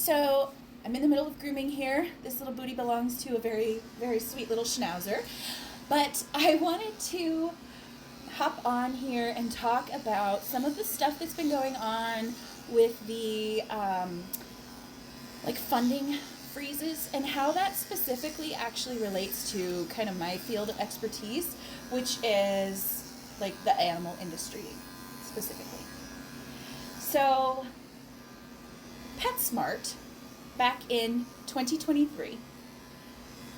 So I'm in the middle of grooming here. This little booty belongs to a very, very sweet little schnauzer. But I wanted to hop on here and talk about some of the stuff that's been going on with the funding freezes and how that specifically actually relates to kind of my field of expertise, which is like the animal industry specifically. So PetSmart, back in 2023,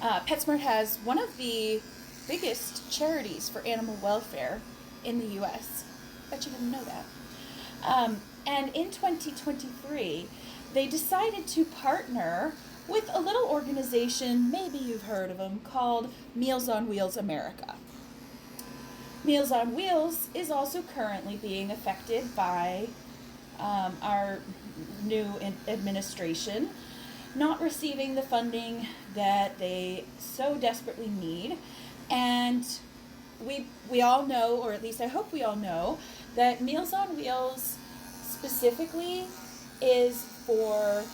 PetSmart has one of the biggest charities for animal welfare in the U.S. Bet you didn't know that. And in 2023, they decided to partner with a little organization, maybe you've heard of them, called Meals on Wheels America. Meals on Wheels is also currently being affected by our new administration not receiving the funding that they so desperately need. And we all know, or at least I hope we all know, that Meals on Wheels specifically is for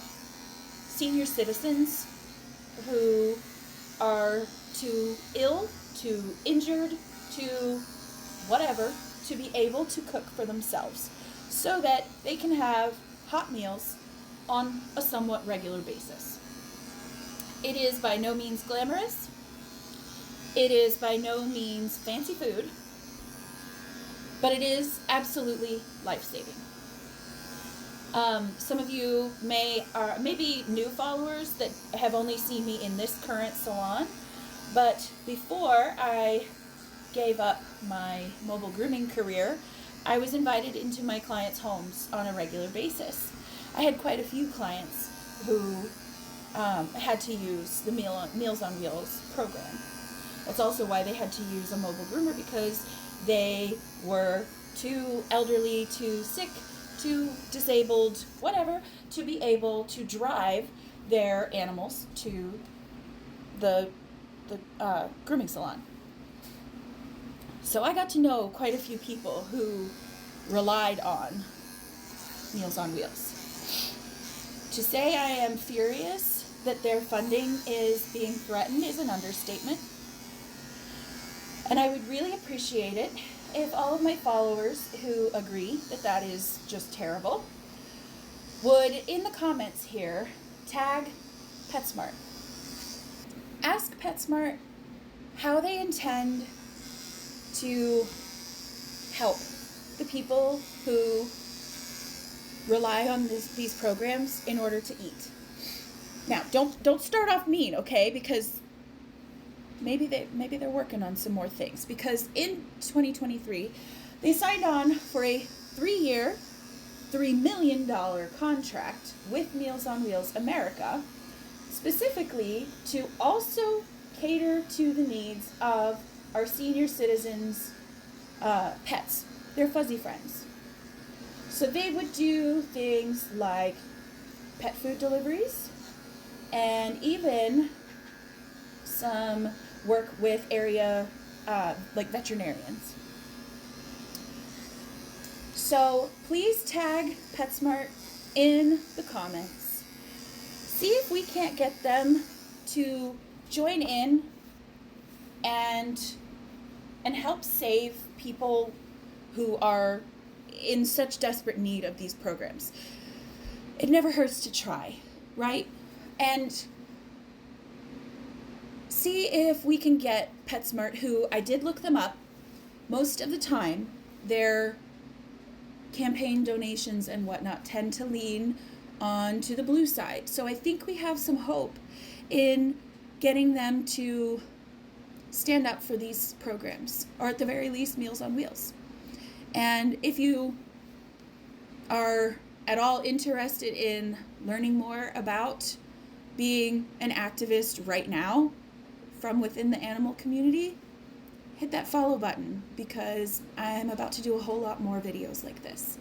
senior citizens who are too ill, too injured, too whatever, to be able to cook for themselves so that they can have hot meals on a somewhat regular basis. It is by no means glamorous. It is by no means fancy food, but it is absolutely life-saving. Some of you are maybe new followers that have only seen me in this current salon, but before I gave up my mobile grooming career, I was invited into my clients' homes on a regular basis. I had quite a few clients who had to use the Meals on Wheels program. That's also why they had to use a mobile groomer, because they were too elderly, too sick, too disabled, whatever, to be able to drive their animals to the grooming salon. So I got to know quite a few people who relied on Meals on Wheels. To say I am furious that their funding is being threatened is an understatement. And I would really appreciate it if all of my followers who agree that that is just terrible would, in the comments here, tag PetSmart. Ask PetSmart how they intend to help the people who rely on these programs in order to eat. Now, don't start off mean, okay? Because maybe they're working on some more things. Because in 2023, they signed on for a 3-year, $3 million contract with Meals on Wheels America, specifically to also cater to the needs of our senior citizens' pets, their fuzzy friends. So they would do things like pet food deliveries and even some work with area veterinarians. So please tag PetSmart in the comments. See if we can't get them to join in and help save people who are in such desperate need of these programs. It never hurts to try, right? And see if we can get PetSmart, who I did look them up. Most of the time, their campaign donations and whatnot tend to lean on to the blue side. So I think we have some hope in getting them to stand up for these programs, or at the very least, Meals on Wheels. And if you are at all interested in learning more about being an activist right now from within the animal community, hit that follow button, because I'm about to do a whole lot more videos like this.